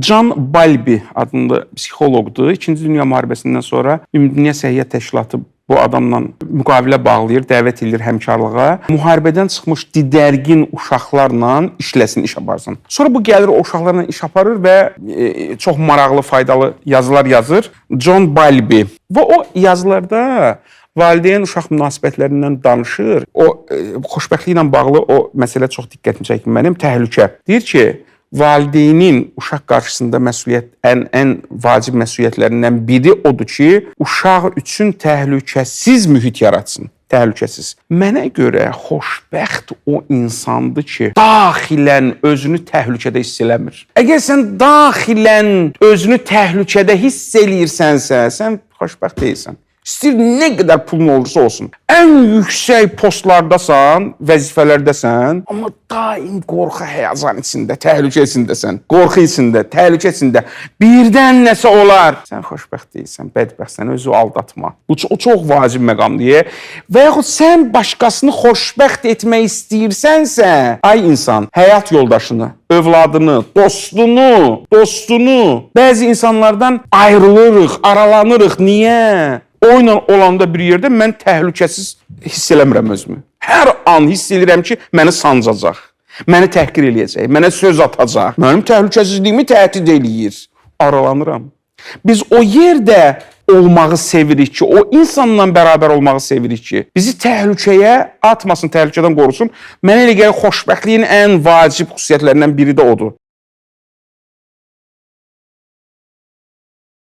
John Bowlby adında psixoloqdur. İkinci Dünya müharibəsindən sonra Ümumdünya Səhiyyə Təşkilatı bu adamla müqavilə bağlayır, dəvət edir həmkarlığa. Müharibədən çıxmış didərgin uşaqlarla işləsin, iş aparsın. Sonra bu gəlir o uşaqlarla iş aparır və çox maraqlı, faydalı yazılar yazır. John Bowlby. Və o yazılarda valideyn-uşaq münasibətlərindən danışır. O xoşbəxtliklə bağlı o məsələ çox diqqətimi çəkir mənim. Təhlükə. Deyir ki, valideynin uşaq qarşısında ən vacib məsuliyyətlərindən biri odur ki, uşaq üçün təhlükəsiz mühit yaratsın. Təhlükəsiz. Mənə görə xoşbəxt o insandır ki, daxilən özünü təhlükədə hiss eləmir. Əgər sən daxilən özünü təhlükədə hiss eləyirsənsə, sən xoşbəxt deyilsən. İstir nə qədər pulun olursa olsun. Ən yüksək postlardasan, vəzifələrdəsən, amma daim qorxu, həyazan içində, təhlükə içindəsən. Qorxu içində, təhlükə içində. Birdən nəsə olar. Sən xoşbəxt deyilsən, bədbəxtsən, özü aldatma. Bu çox vacib məqamdır. Və yaxud sən başqasını xoşbəxt etmək istəyirsənsə, ay insan, həyat yoldaşını, övladını, dostunu. Bəzi insanlardan ayrılırıq, aralanırıq. Niyə? Oyla olanda bir yerdə mən təhlükəsiz hiss eləmirəm özümü. Hər an hiss edirəm ki, məni sancacaq, məni təhqir eləyəcək, mənə söz atacaq. Mənim təhlükəsizliyimi təhdid eləyir. Aralanıram. Biz o yerdə olmağı sevirik ki, o insanla bərabər olmağı sevirik ki, bizi təhlükəyə atmasın, təhlükədən qorusun. Mənə elə gəlir, xoşbəxtliyin ən vacib xüsusiyyətlərindən biri də odur.